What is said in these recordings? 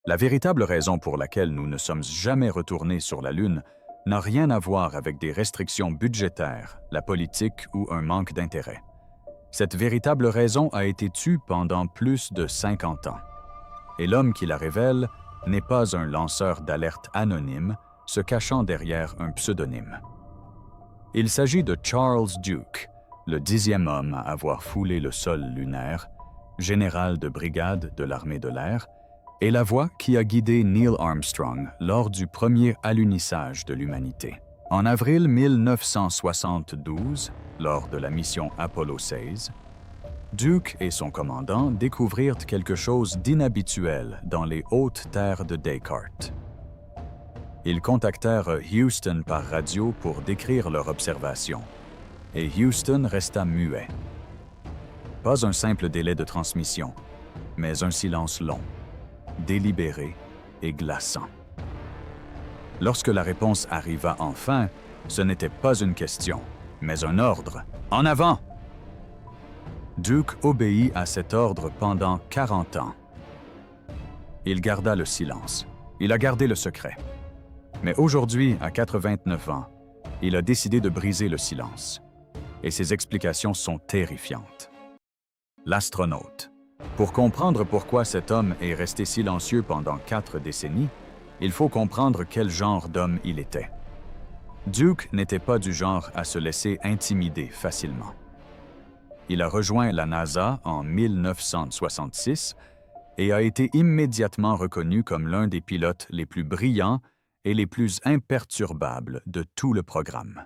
La véritable raison pour laquelle nous ne sommes jamais retournés sur la Lune n'a rien à voir avec des restrictions budgétaires, la politique ou un manque d'intérêt. Cette véritable raison a été tue pendant plus de 50 ans. Et l'homme qui la révèle n'est pas un lanceur d'alerte anonyme se cachant derrière un pseudonyme. Il s'agit de Charles Duke, le 10e homme à avoir foulé le sol lunaire, général de brigade de l'armée de l'air, et la voix qui a guidé Neil Armstrong lors du premier alunissage de l'humanité. En avril 1972, lors de la mission Apollo 16, Duke et son commandant découvrirent quelque chose d'inhabituel dans les hautes terres de Descartes. Ils contactèrent Houston par radio pour décrire leur observation, et Houston resta muet. Pas un simple délai de transmission, mais un silence long, délibéré et glaçant. Lorsque la réponse arriva enfin, ce n'était pas une question, mais un ordre. « En avant !» Duke obéit à cet ordre pendant 40 ans. Il garda le silence. Il a gardé le secret. Mais aujourd'hui, à 89 ans, il a décidé de briser le silence. Et ses explications sont terrifiantes. L'astronaute. Pour comprendre pourquoi cet homme est resté silencieux pendant 4 décennies, il faut comprendre quel genre d'homme il était. Duke n'était pas du genre à se laisser intimider facilement. Il a rejoint la NASA en 1966 et a été immédiatement reconnu comme l'un des pilotes les plus brillants et les plus imperturbables de tout le programme.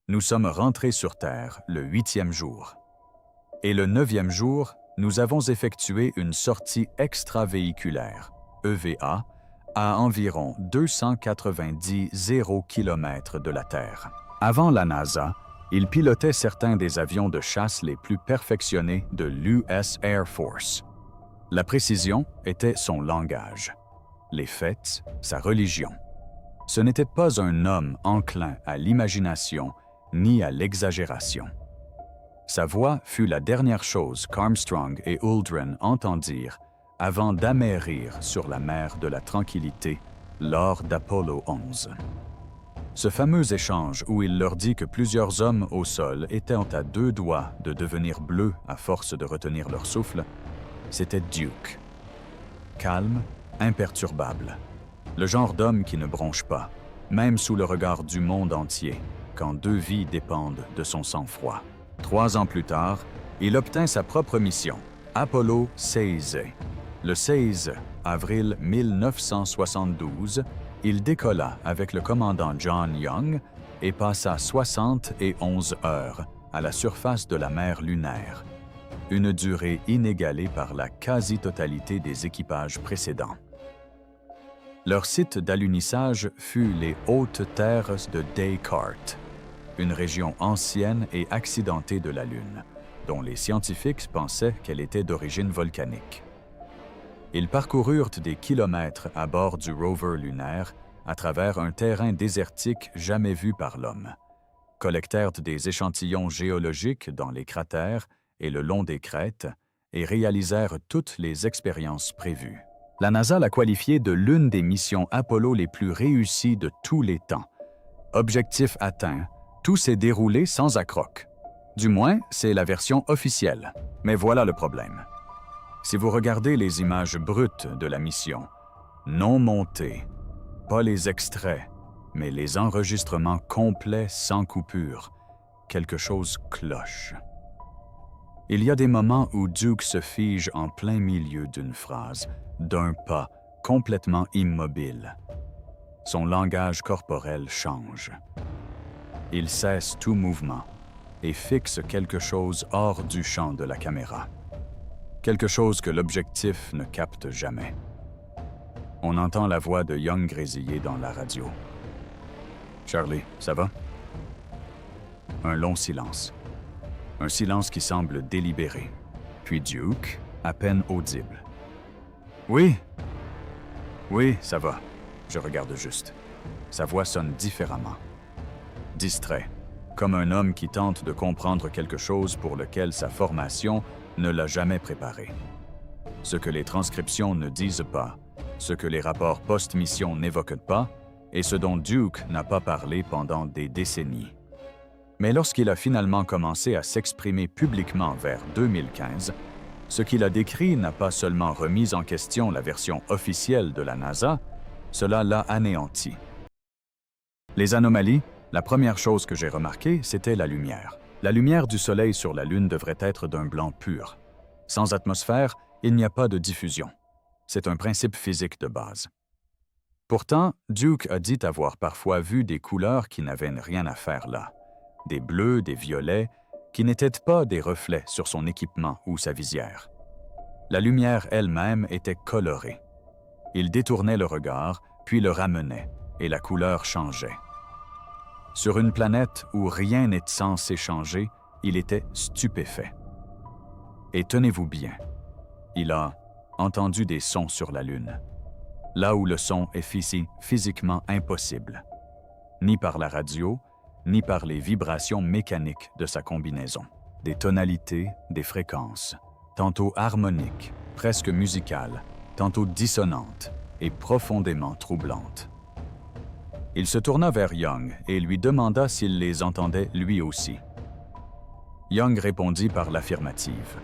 Nous sommes rentrés sur Terre le 8e jour. Et le 9e jour, nous avons effectué une sortie extravéhiculaire, EVA, à environ 290 km de la Terre. Avant la NASA, il pilotait certains des avions de chasse les plus perfectionnés de l'US Air Force. La précision était son langage, les faits, sa religion. Ce n'était pas un homme enclin à l'imagination ni à l'exagération. Sa voix fut la dernière chose qu'Armstrong et Aldrin entendirent avant d'amerrir sur la mer de la Tranquillité lors d'Apollo 11. Ce fameux échange où il leur dit que plusieurs hommes au sol étaient à 2 doigts de devenir bleus à force de retenir leur souffle, c'était Duke. Calme, imperturbable. Le genre d'homme qui ne bronche pas, même sous le regard du monde entier, quand 2 vies dépendent de son sang-froid. 3 ans plus tard, il obtint sa propre mission, Apollo 16. Le 16 avril 1972, il décolla avec le commandant John Young et passa 71 heures à la surface de la mer lunaire, une durée inégalée par la quasi-totalité des équipages précédents. Leur site d'alunissage fut les hautes terres de Descartes, une région ancienne et accidentée de la Lune, dont les scientifiques pensaient qu'elle était d'origine volcanique. Ils parcoururent des kilomètres à bord du rover lunaire à travers un terrain désertique jamais vu par l'homme, collectèrent des échantillons géologiques dans les cratères et le long des crêtes et réalisèrent toutes les expériences prévues. La NASA l'a qualifiée de l'une des missions Apollo les plus réussies de tous les temps. Objectif atteint, tout s'est déroulé sans accroc. Du moins, c'est la version officielle. Mais voilà le problème. Si vous regardez les images brutes de la mission, non montées, pas les extraits, mais les enregistrements complets sans coupure, quelque chose cloche. Il y a des moments où Duke se fige en plein milieu d'une phrase, d'un pas, complètement immobile. Son langage corporel change. Il cesse tout mouvement et fixe quelque chose hors du champ de la caméra. Quelque chose que l'objectif ne capte jamais. On entend la voix de Young grésiller dans la radio. « Charlie, ça va? » Un long silence. Un silence qui semble délibéré. Puis Duke, à peine audible. « Oui. Oui, ça va. Je regarde juste. » Sa voix sonne différemment. Distrait, comme un homme qui tente de comprendre quelque chose pour lequel sa formation ne l'a jamais préparé. Ce que les transcriptions ne disent pas, ce que les rapports post-mission n'évoquent pas et ce dont Duke n'a pas parlé pendant des décennies. Mais lorsqu'il a finalement commencé à s'exprimer publiquement vers 2015, ce qu'il a décrit n'a pas seulement remis en question la version officielle de la NASA, cela l'a anéanti. Les anomalies, la première chose que j'ai remarquée, c'était la lumière. La lumière du Soleil sur la Lune devrait être d'un blanc pur. Sans atmosphère, il n'y a pas de diffusion. C'est un principe physique de base. Pourtant, Duke a dit avoir parfois vu des couleurs qui n'avaient rien à faire là. Des bleus, des violets, qui n'étaient pas des reflets sur son équipement ou sa visière. La lumière elle-même était colorée. Il détournait le regard, puis le ramenait, et la couleur changeait. Sur une planète où rien n'est censé changer, il était stupéfait. Et tenez-vous bien, il a entendu des sons sur la Lune, là où le son est physiquement impossible, ni par la radio, ni par les vibrations mécaniques de sa combinaison. Des tonalités, des fréquences, tantôt harmoniques, presque musicales, tantôt dissonantes et profondément troublantes. Il se tourna vers Young et lui demanda s'il les entendait lui aussi. Young répondit par l'affirmative.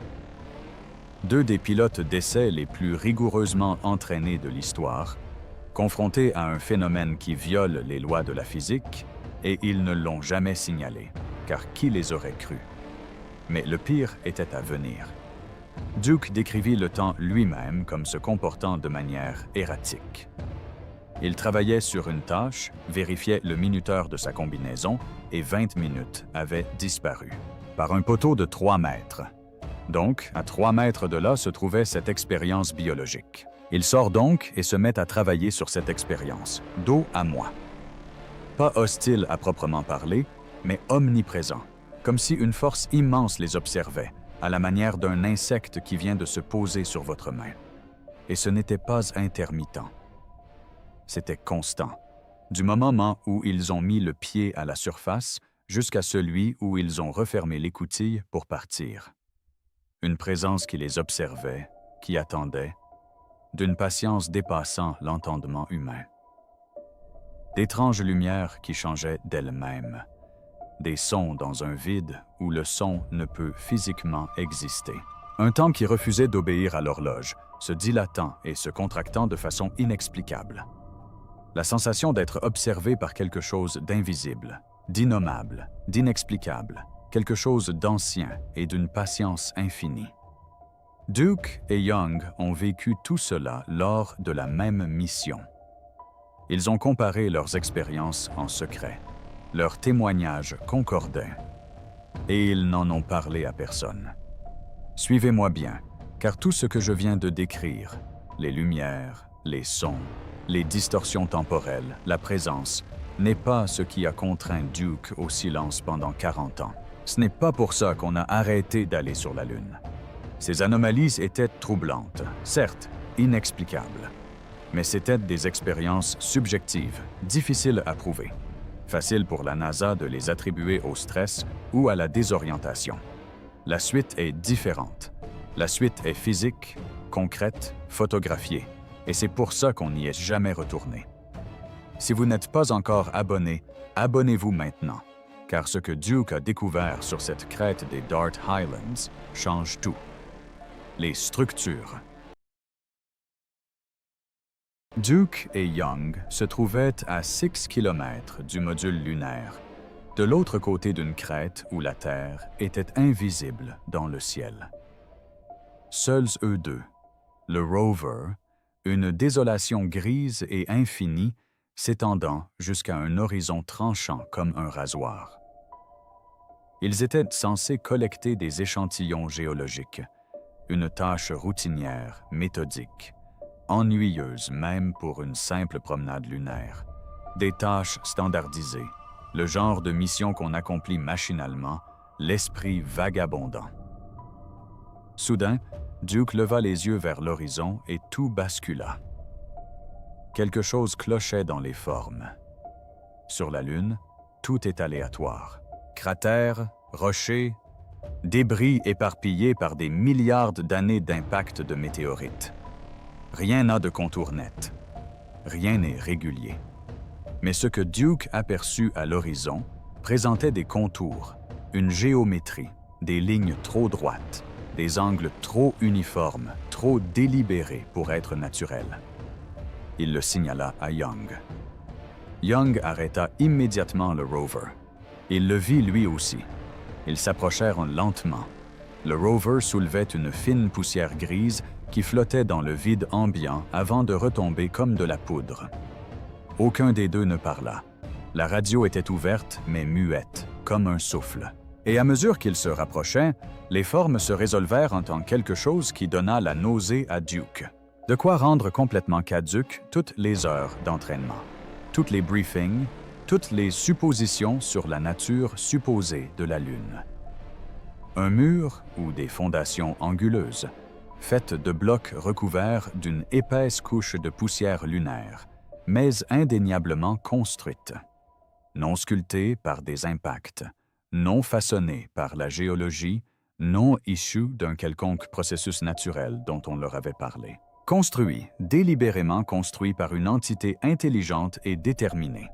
Deux des pilotes d'essai les plus rigoureusement entraînés de l'histoire, confrontés à un phénomène qui viole les lois de la physique, et ils ne l'ont jamais signalé, car qui les aurait crus? Mais le pire était à venir. Duke décrivit le temps lui-même comme se comportant de manière erratique. Il travaillait sur une tâche, vérifiait le minuteur de sa combinaison et 20 minutes avaient disparu. Par un poteau de 3 mètres. Donc, à 3 mètres de là se trouvait cette expérience biologique. Il sort donc et se met à travailler sur cette expérience, dos à moi. Pas hostile à proprement parler, mais omniprésent, comme si une force immense les observait, à la manière d'un insecte qui vient de se poser sur votre main. Et ce n'était pas intermittent. C'était constant, du moment où ils ont mis le pied à la surface jusqu'à celui où ils ont refermé l'écoutille pour partir. Une présence qui les observait, qui attendait, d'une patience dépassant l'entendement humain. D'étranges lumières qui changeaient d'elles-mêmes, des sons dans un vide où le son ne peut physiquement exister. Un temps qui refusait d'obéir à l'horloge, se dilatant et se contractant de façon inexplicable. La sensation d'être observé par quelque chose d'invisible, d'innommable, d'inexplicable, quelque chose d'ancien et d'une patience infinie. Duke et Young ont vécu tout cela lors de la même mission. Ils ont comparé leurs expériences en secret. Leurs témoignages concordaient. Et ils n'en ont parlé à personne. Suivez-moi bien, car tout ce que je viens de décrire, les lumières, les sons, les distorsions temporelles, la présence, n'est pas ce qui a contraint Duke au silence pendant 40 ans. Ce n'est pas pour ça qu'on a arrêté d'aller sur la Lune. Ces anomalies étaient troublantes, certes, inexplicables. Mais c'étaient des expériences subjectives, difficiles à prouver. Facile pour la NASA de les attribuer au stress ou à la désorientation. La suite est différente. La suite est physique, concrète, photographiée. Et c'est pour ça qu'on n'y est jamais retourné. Si vous n'êtes pas encore abonné, abonnez-vous maintenant. Car ce que Duke a découvert sur cette crête des Dart Highlands change tout. Les structures. Duke et Young se trouvaient à 6 km du module lunaire, de l'autre côté d'une crête où la Terre était invisible dans le ciel. Seuls eux deux, le rover, une désolation grise et infinie s'étendant jusqu'à un horizon tranchant comme un rasoir. Ils étaient censés collecter des échantillons géologiques, une tâche routinière, méthodique, ennuyeuse même pour une simple promenade lunaire, des tâches standardisées, le genre de mission qu'on accomplit machinalement, l'esprit vagabondant. Soudain, Duke leva les yeux vers l'horizon et tout bascula. Quelque chose clochait dans les formes. Sur la Lune, tout est aléatoire. Cratères, rochers, débris éparpillés par des milliards d'années d'impact de météorites. Rien n'a de contour net. Rien n'est régulier. Mais ce que Duke aperçut à l'horizon présentait des contours, une géométrie, des lignes trop droites, des angles trop uniformes, trop délibérés pour être naturels. Il le signala à Young. Young arrêta immédiatement le rover. Il le vit lui aussi. Ils s'approchèrent lentement. Le rover soulevait une fine poussière grise qui flottait dans le vide ambiant avant de retomber comme de la poudre. Aucun des deux ne parla. La radio était ouverte, mais muette, comme un souffle. Et à mesure qu'ils se rapprochaient, les formes se résolvèrent en tant quelque chose qui donna la nausée à Duke. De quoi rendre complètement caduques toutes les heures d'entraînement, tous les briefings, toutes les suppositions sur la nature supposée de la Lune. Un mur ou des fondations anguleuses, faites de blocs recouverts d'une épaisse couche de poussière lunaire, mais indéniablement construite, non sculptée par des impacts, non façonnée par la géologie, non issue d'un quelconque processus naturel dont on leur avait parlé. Construit, délibérément construit par une entité intelligente et déterminée.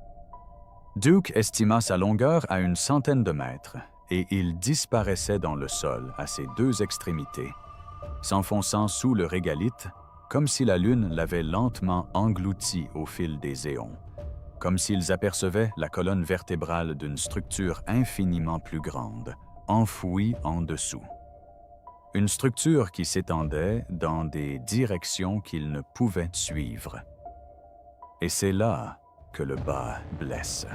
Duke estima sa longueur à une centaine de mètres, et il disparaissait dans le sol à ses deux extrémités, s'enfonçant sous le régalite, comme si la Lune l'avait lentement englouti au fil des éons, comme s'ils apercevaient la colonne vertébrale d'une structure infiniment plus grande, enfouie en dessous. Une structure qui s'étendait dans des directions qu'ils ne pouvaient suivre. Et c'est là que le bas blesse.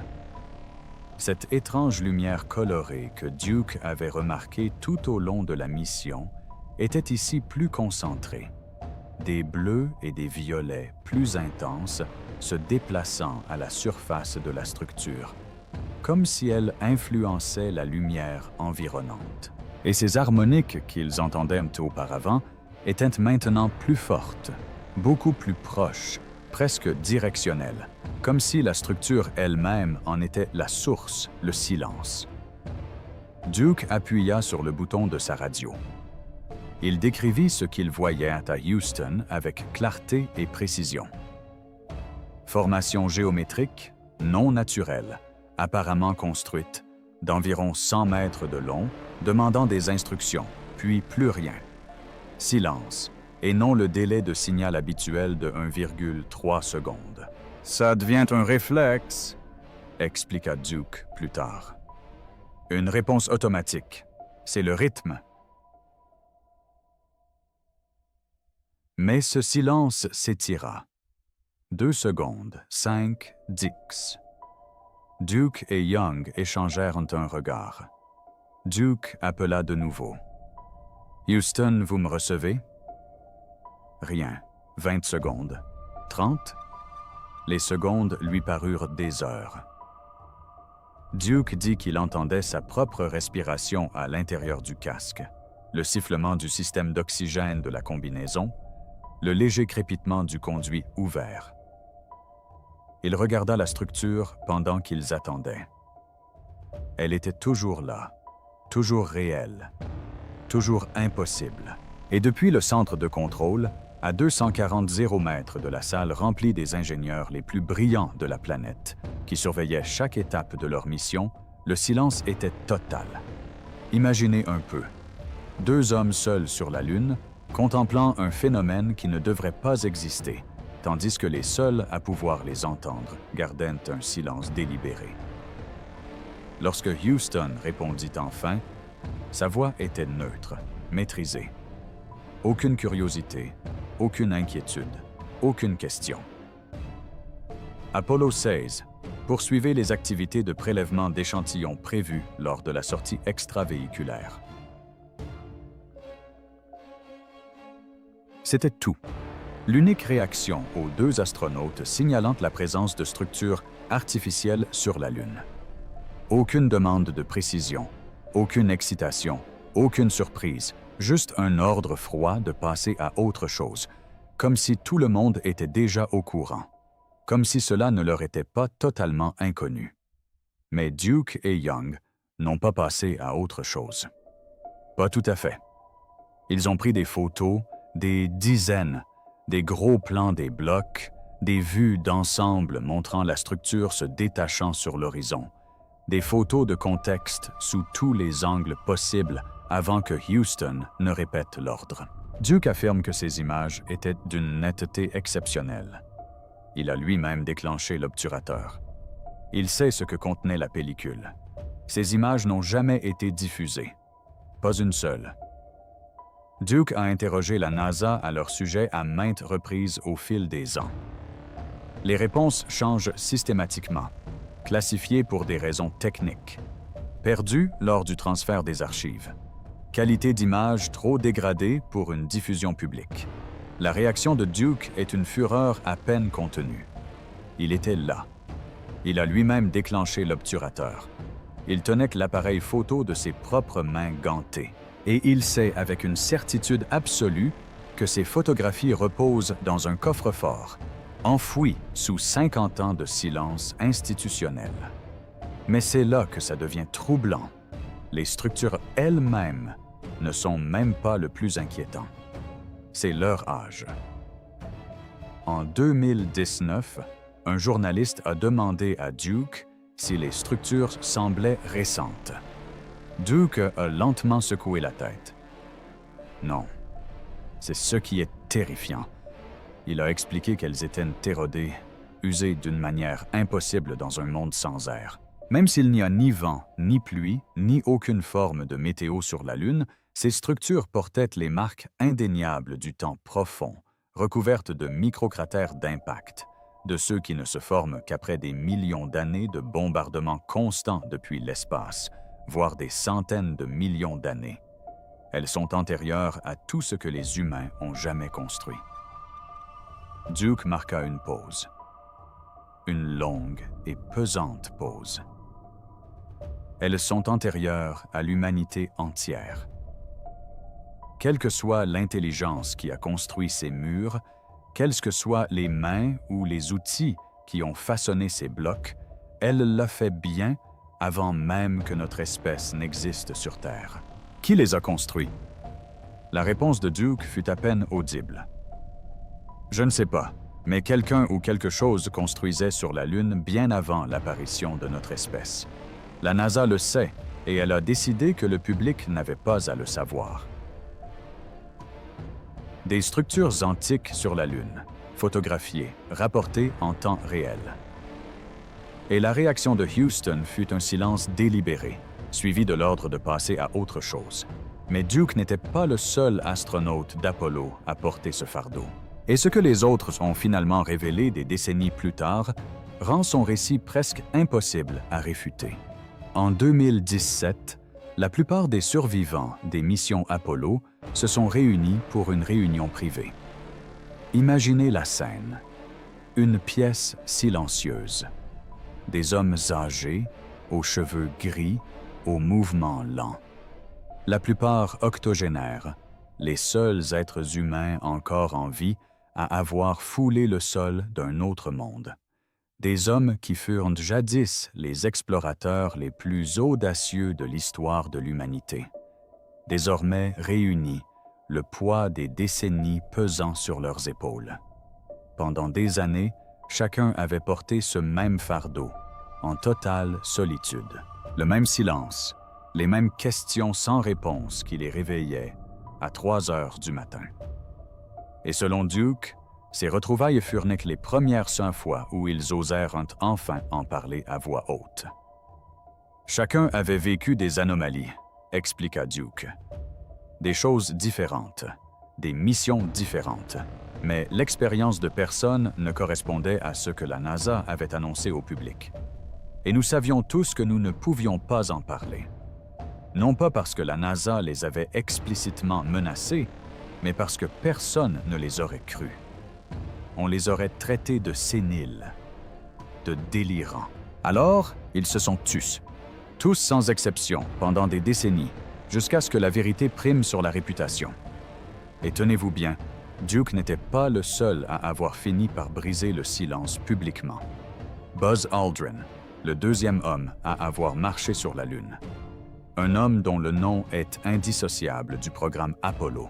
Cette étrange lumière colorée que Duke avait remarquée tout au long de la mission était ici plus concentrée. Des bleus et des violets plus intenses se déplaçant à la surface de la structure, comme si elle influençait la lumière environnante. Et ces harmoniques qu'ils entendaient auparavant étaient maintenant plus fortes, beaucoup plus proches, presque directionnelles, comme si la structure elle-même en était la source, le silence. Duke appuya sur le bouton de sa radio. Il décrivit ce qu'il voyait à Houston avec clarté et précision. Formation géométrique, non naturelle, apparemment construite, d'environ 100 mètres de long, demandant des instructions, puis plus rien. Silence, et non le délai de signal habituel de 1,3 secondes. « Ça devient un réflexe », expliqua Duke plus tard. « Une réponse automatique. C'est le rythme. » Mais ce silence s'étira. 2 secondes, 5, 10. Duke et Young échangèrent un regard. Duke appela de nouveau. « Houston, vous me recevez? » Rien. 20 secondes. 30? Les secondes lui parurent des heures. Duke dit qu'il entendait sa propre respiration à l'intérieur du casque, le sifflement du système d'oxygène de la combinaison, le léger crépitement du conduit ouvert. Il regarda la structure pendant qu'ils attendaient. Elle était toujours là, toujours réelle, toujours impossible. Et depuis le centre de contrôle, à 240 mètres de la salle remplie des ingénieurs les plus brillants de la planète, qui surveillaient chaque étape de leur mission, le silence était total. Imaginez un peu. 2 hommes seuls sur la Lune, contemplant un phénomène qui ne devrait pas exister, tandis que les seuls à pouvoir les entendre gardaient un silence délibéré. Lorsque Houston répondit enfin, sa voix était neutre, maîtrisée. Aucune curiosité, aucune inquiétude, aucune question. Apollo 16, poursuivez les activités de prélèvement d'échantillons prévues lors de la sortie extravéhiculaire. C'était tout. L'unique réaction aux 2 astronautes signalant la présence de structures artificielles sur la Lune. Aucune demande de précision, aucune excitation, aucune surprise, juste un ordre froid de passer à autre chose, comme si tout le monde était déjà au courant, comme si cela ne leur était pas totalement inconnu. Mais Duke et Young n'ont pas passé à autre chose. Pas tout à fait. Ils ont pris des photos, des dizaines, Des gros plans des blocs, des vues d'ensemble montrant la structure se détachant sur l'horizon, des photos de contexte sous tous les angles possibles avant que Houston ne répète l'ordre. Duke affirme que ces images étaient d'une netteté exceptionnelle. Il a lui-même déclenché l'obturateur. Il sait ce que contenait la pellicule. Ces images n'ont jamais été diffusées. Pas une seule. Duke a interrogé la NASA à leur sujet à maintes reprises au fil des ans. Les réponses changent systématiquement, classifiées pour des raisons techniques, perdues lors du transfert des archives, qualité d'image trop dégradée pour une diffusion publique. La réaction de Duke est une fureur à peine contenue. Il était là. Il a lui-même déclenché l'obturateur. Il tenait l'appareil photo de ses propres mains gantées. Et il sait avec une certitude absolue que ces photographies reposent dans un coffre-fort, enfoui sous 50 ans de silence institutionnel. Mais c'est là que ça devient troublant. Les structures elles-mêmes ne sont même pas le plus inquiétant. C'est leur âge. En 2019, un journaliste a demandé à Duke si les structures semblaient récentes. Duke a lentement secoué la tête. Non, c'est ce qui est terrifiant. Il a expliqué qu'elles étaient érodées, usées d'une manière impossible dans un monde sans air. Même s'il n'y a ni vent, ni pluie, ni aucune forme de météo sur la Lune, ces structures portaient les marques indéniables du temps profond, recouvertes de microcratères d'impact, de ceux qui ne se forment qu'après des millions d'années de bombardements constants depuis l'espace, voire des centaines de millions d'années. Elles sont antérieures à tout ce que les humains ont jamais construit. Duke marqua une pause. Une longue et pesante pause. Elles sont antérieures à l'humanité entière. Quelle que soit l'intelligence qui a construit ces murs, quelles que soient les mains ou les outils qui ont façonné ces blocs, elle l'a fait bien avant même que notre espèce n'existe sur Terre. Qui les a construits? La réponse de Duke fut à peine audible. Je ne sais pas, mais quelqu'un ou quelque chose construisait sur la Lune bien avant l'apparition de notre espèce. La NASA le sait et elle a décidé que le public n'avait pas à le savoir. Des structures antiques sur la Lune, photographiées, rapportées en temps réel. Et la réaction de Houston fut un silence délibéré, suivi de l'ordre de passer à autre chose. Mais Duke n'était pas le seul astronaute d'Apollo à porter ce fardeau. Et ce que les autres ont finalement révélé des décennies plus tard rend son récit presque impossible à réfuter. En 2017, la plupart des survivants des missions Apollo se sont réunis pour une réunion privée. Imaginez la scène. Une pièce silencieuse. Des hommes âgés, aux cheveux gris, aux mouvements lents. La plupart octogénaires, les seuls êtres humains encore en vie à avoir foulé le sol d'un autre monde. Des hommes qui furent jadis les explorateurs les plus audacieux de l'histoire de l'humanité. Désormais réunis, le poids des décennies pesant sur leurs épaules. Pendant des années, chacun avait porté ce même fardeau, en totale solitude. Le même silence, les mêmes questions sans réponse qui les réveillaient à 3 heures du matin. Et selon Duke, ces retrouvailles furent les premières 100 fois où ils osèrent enfin en parler à voix haute. Chacun avait vécu des anomalies, expliqua Duke. Des choses différentes, des missions différentes, mais l'expérience de personne ne correspondait à ce que la NASA avait annoncé au public. Et nous savions tous que nous ne pouvions pas en parler. Non pas parce que la NASA les avait explicitement menacés, mais parce que personne ne les aurait crus. On les aurait traités de séniles, de délirants. Alors, ils se sont tus, tous sans exception, pendant des décennies, jusqu'à ce que la vérité prime sur la réputation. Et tenez-vous bien, Duke n'était pas le seul à avoir fini par briser le silence publiquement. Buzz Aldrin, le deuxième homme à avoir marché sur la Lune. Un homme dont le nom est indissociable du programme Apollo.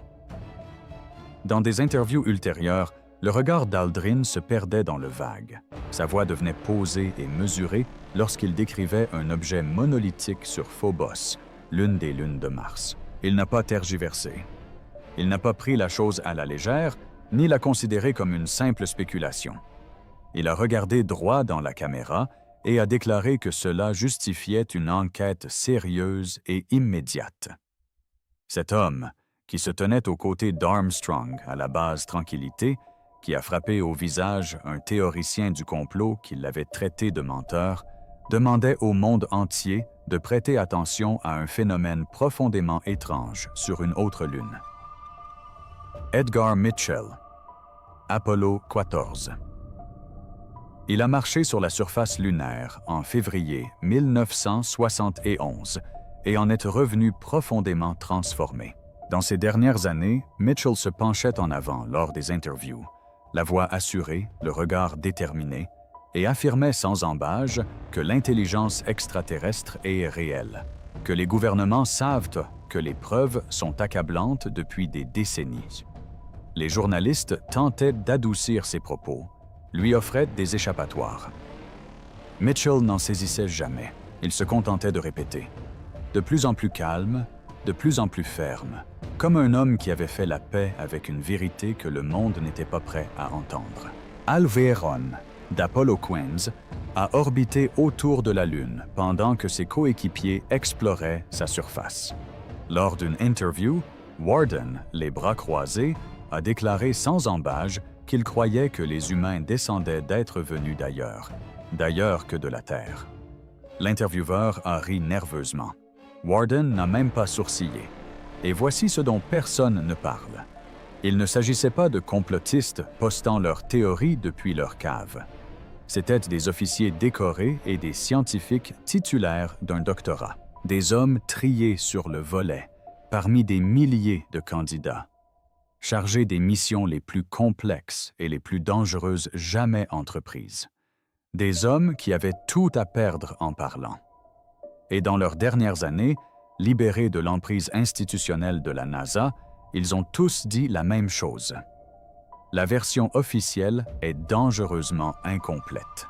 Dans des interviews ultérieures, Le regard d'Aldrin se perdait dans le vague. Sa voix devenait posée et mesurée lorsqu'il décrivait un objet monolithique sur Phobos, l'une des lunes de Mars. Il n'a pas tergiversé. Il n'a pas pris la chose à la légère, ni la considéré comme une simple spéculation. Il a regardé droit dans la caméra et a déclaré que cela justifiait une enquête sérieuse et immédiate. Cet homme, qui se tenait aux côtés d'Armstrong à la base Tranquillité, qui a frappé au visage un théoricien du complot qui l'avait traité de menteur, demandait au monde entier de prêter attention à un phénomène profondément étrange sur une autre lune. Edgar Mitchell, Apollo 14. Il a marché sur la surface lunaire en février 1971 et en est revenu profondément transformé. Dans ces dernières années, Mitchell se penchait en avant lors des interviews, la voix assurée, le regard déterminé, et affirmait sans ambages que l'intelligence extraterrestre est réelle, que les gouvernements savent que les preuves sont accablantes depuis des décennies. Les journalistes tentaient d'adoucir ses propos, lui offraient des échappatoires. Mitchell n'en saisissait jamais, il se contentait de répéter. De plus en plus calme, de plus en plus ferme, comme un homme qui avait fait la paix avec une vérité que le monde n'était pas prêt à entendre. Al Veyron, d'Apollo 15, a orbité autour de la Lune pendant que ses coéquipiers exploraient sa surface. Lors d'une interview, Warden, les bras croisés, a déclaré sans ambages qu'il croyait que les humains descendaient d'êtres venus d'ailleurs que de la Terre. L'intervieweur a ri nerveusement. Warden n'a même pas sourcillé. Et voici ce dont personne ne parle. Il ne s'agissait pas de complotistes postant leurs théories depuis leur cave. C'étaient des officiers décorés et des scientifiques titulaires d'un doctorat. Des hommes triés sur le volet, parmi des milliers de candidats, chargés des missions les plus complexes et les plus dangereuses jamais entreprises. Des hommes qui avaient tout à perdre en parlant. Et dans leurs dernières années, libérés de l'emprise institutionnelle de la NASA, ils ont tous dit la même chose. La version officielle est dangereusement incomplète.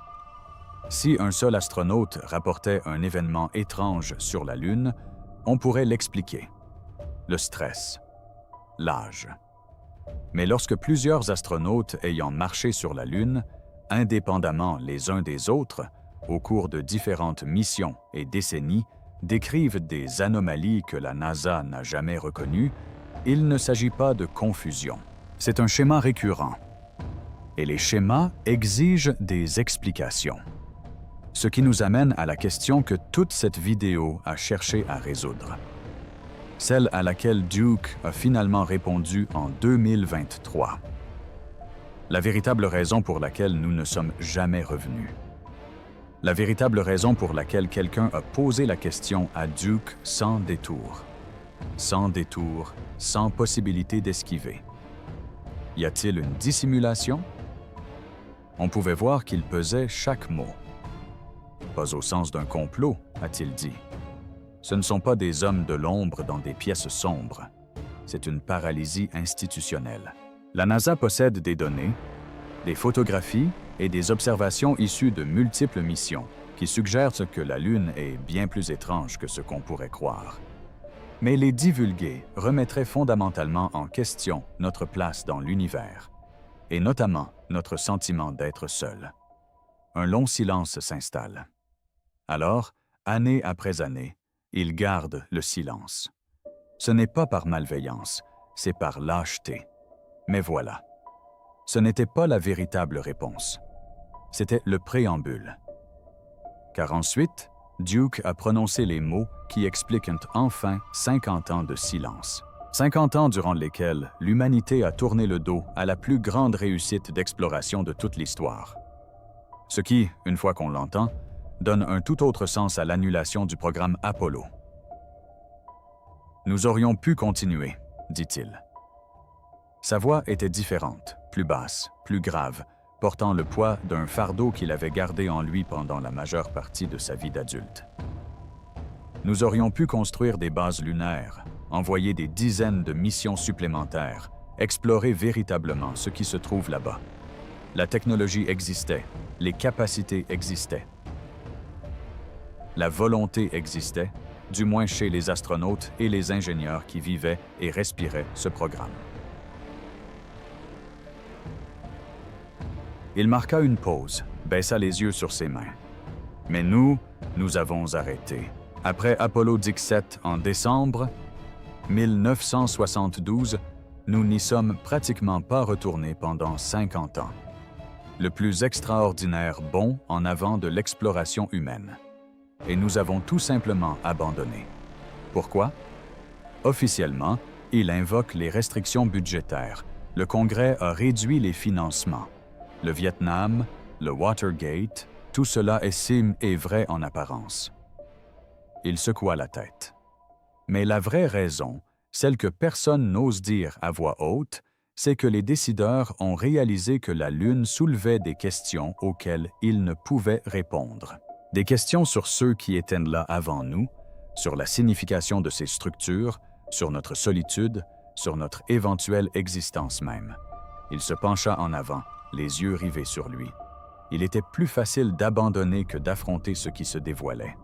Si un seul astronaute rapportait un événement étrange sur la Lune, on pourrait l'expliquer. Le stress, l'âge. Mais lorsque plusieurs astronautes ayant marché sur la Lune, indépendamment les uns des autres, au cours de différentes missions et décennies, décrivent des anomalies que la NASA n'a jamais reconnues, il ne s'agit pas de confusion. C'est un schéma récurrent. Et les schémas exigent des explications. Ce qui nous amène à la question que toute cette vidéo a cherché à résoudre. Celle à laquelle Duke a finalement répondu en 2023. La véritable raison pour laquelle nous ne sommes jamais revenus. La véritable raison pour laquelle quelqu'un a posé la question à Duke sans détour. Sans détour, sans possibilité d'esquiver. Y a-t-il une dissimulation? On pouvait voir qu'il pesait chaque mot. Pas au sens d'un complot, a-t-il dit. Ce ne sont pas des hommes de l'ombre dans des pièces sombres. C'est une paralysie institutionnelle. La NASA possède des données, des photographies et des observations issues de multiples missions qui suggèrent que la Lune est bien plus étrange que ce qu'on pourrait croire. Mais les divulguer remettrait fondamentalement en question notre place dans l'univers, et notamment notre sentiment d'être seul. Un long silence s'installe. Alors, année après année, ils gardent le silence. Ce n'est pas par malveillance, c'est par lâcheté. Mais voilà. Ce n'était pas la véritable réponse. C'était le préambule. Car ensuite, Duke a prononcé les mots qui expliquent enfin 50 ans de silence. 50 ans durant lesquels l'humanité a tourné le dos à la plus grande réussite d'exploration de toute l'histoire. Ce qui, une fois qu'on l'entend, donne un tout autre sens à l'annulation du programme Apollo. Nous aurions pu continuer, dit-il. Sa voix était différente, plus basse, plus grave, portant le poids d'un fardeau qu'il avait gardé en lui pendant la majeure partie de sa vie d'adulte. Nous aurions pu construire des bases lunaires, envoyer des dizaines de missions supplémentaires explorer véritablement ce qui se trouve là-bas. La technologie existait, les capacités existaient. La volonté existait, du moins chez les astronautes et les ingénieurs qui vivaient et respiraient ce programme. Il marqua une pause, baissa les yeux sur ses mains. Mais nous avons arrêté. Après Apollo 17 en décembre 1972, nous n'y sommes pratiquement pas retournés pendant 50 ans. Le plus extraordinaire bond en avant de l'exploration humaine. Et nous avons tout simplement abandonné. Pourquoi? Officiellement, il invoque les restrictions budgétaires. Le Congrès a réduit les financements. Le Vietnam, le Watergate, tout cela est vrai en apparence. Il secoua la tête. Mais la vraie raison, celle que personne n'ose dire à voix haute, c'est que les décideurs ont réalisé que la Lune soulevait des questions auxquelles ils ne pouvaient répondre. Des questions sur ceux qui étaient là avant nous, sur la signification de ces structures, sur notre solitude, sur notre éventuelle existence même. Il se pencha en avant, les yeux rivés sur lui. Il était plus facile d'abandonner que d'affronter ce qui se dévoilait.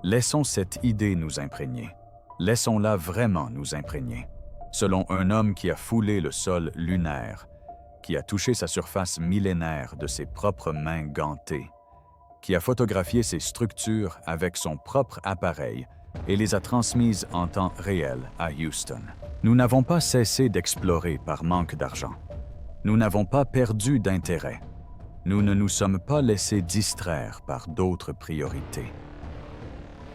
Laissons cette idée nous imprégner. Laissons-la vraiment nous imprégner. Selon un homme qui a foulé le sol lunaire, qui a touché sa surface millénaire de ses propres mains gantées, qui a photographié ces structures avec son propre appareil et les a transmises en temps réel à Houston. Nous n'avons pas cessé d'explorer par manque d'argent. Nous n'avons pas perdu d'intérêt. Nous ne nous sommes pas laissés distraire par d'autres priorités.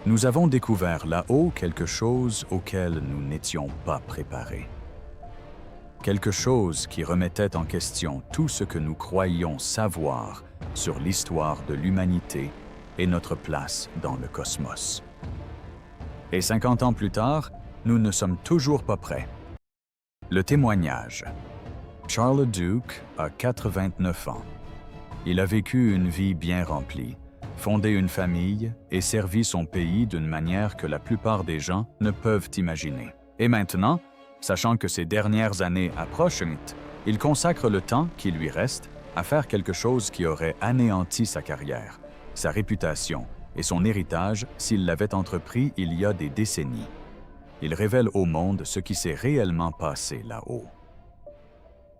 Nous avons découvert là-haut quelque chose auquel nous n'étions pas préparés. Quelque chose qui remettait en question tout ce que nous croyions savoir sur l'histoire de l'humanité et notre place dans le cosmos. Et 50 ans plus tard, nous ne sommes toujours pas prêts. Le témoignage. Charles Duke a 89 ans. Il a vécu une vie bien remplie, fondé une famille et servi son pays d'une manière que la plupart des gens ne peuvent imaginer. Et maintenant, sachant que ses dernières années approchent, il consacre le temps qui lui reste à faire quelque chose qui aurait anéanti sa carrière, sa réputation et son héritage s'il l'avait entrepris il y a des décennies. Il révèle au monde ce qui s'est réellement passé là-haut.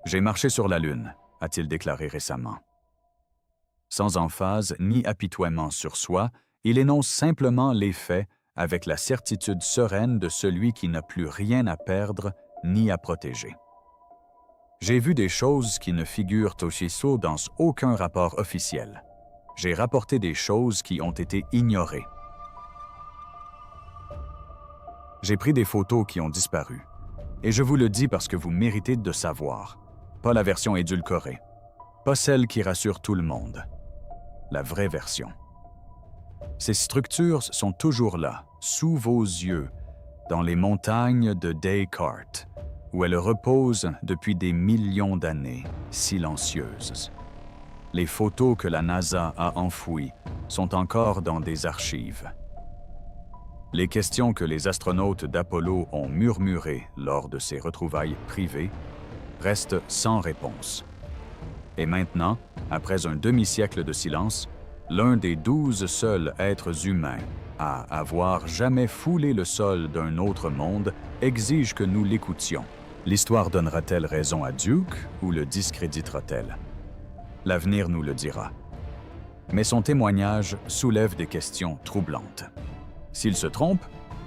« J'ai marché sur la Lune », a-t-il déclaré récemment. Sans emphase ni apitoiement sur soi, il énonce simplement les faits avec la certitude sereine de celui qui n'a plus rien à perdre ni à protéger. J'ai vu des choses qui ne figurent aussi dans aucun rapport officiel. J'ai rapporté des choses qui ont été ignorées. J'ai pris des photos qui ont disparu. Et je vous le dis parce que vous méritez de savoir. Pas la version édulcorée. Pas celle qui rassure tout le monde. La vraie version. Ces structures sont toujours là, sous vos yeux, dans les montagnes de Descartes, où elles reposent depuis des millions d'années, silencieuses. Les photos que la NASA a enfouies sont encore dans des archives. Les questions que les astronautes d'Apollo ont murmurées lors de ces retrouvailles privées restent sans réponse. Et maintenant, après un demi-siècle de silence, l'un des 12 seuls êtres humains à avoir jamais foulé le sol d'un autre monde exige que nous l'écoutions. L'histoire donnera-t-elle raison à Duke ou le discréditera-t-elle? L'avenir nous le dira. Mais son témoignage soulève des questions troublantes. S'il se trompe,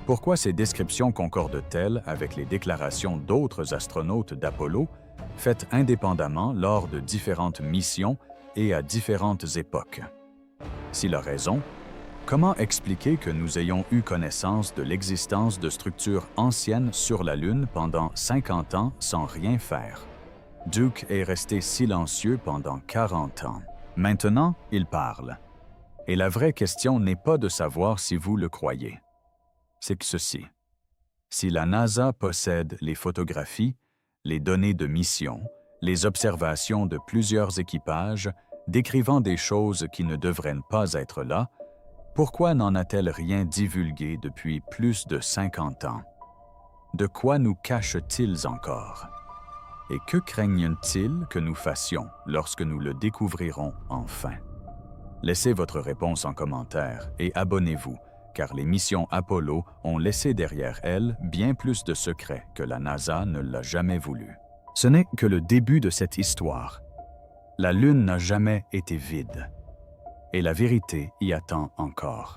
pourquoi ces descriptions concordent-elles avec les déclarations d'autres astronautes d'Apollo faites indépendamment lors de différentes missions et à différentes époques? S'il a raison, comment expliquer que nous ayons eu connaissance de l'existence de structures anciennes sur la Lune pendant 50 ans sans rien faire? Duke est resté silencieux pendant 40 ans. Maintenant, il parle. Et la vraie question n'est pas de savoir si vous le croyez. C'est que ceci. Si la NASA possède les photographies, les données de mission, les observations de plusieurs équipages décrivant des choses qui ne devraient pas être là, pourquoi n'en a-t-elle rien divulgué depuis plus de 50 ans? De quoi nous cache-t-il encore? Et que craignent-ils que nous fassions lorsque nous le découvrirons enfin? Laissez votre réponse en commentaire et abonnez-vous, car les missions Apollo ont laissé derrière elles bien plus de secrets que la NASA ne l'a jamais voulu. Ce n'est que le début de cette histoire. La Lune n'a jamais été vide, et la vérité y attend encore.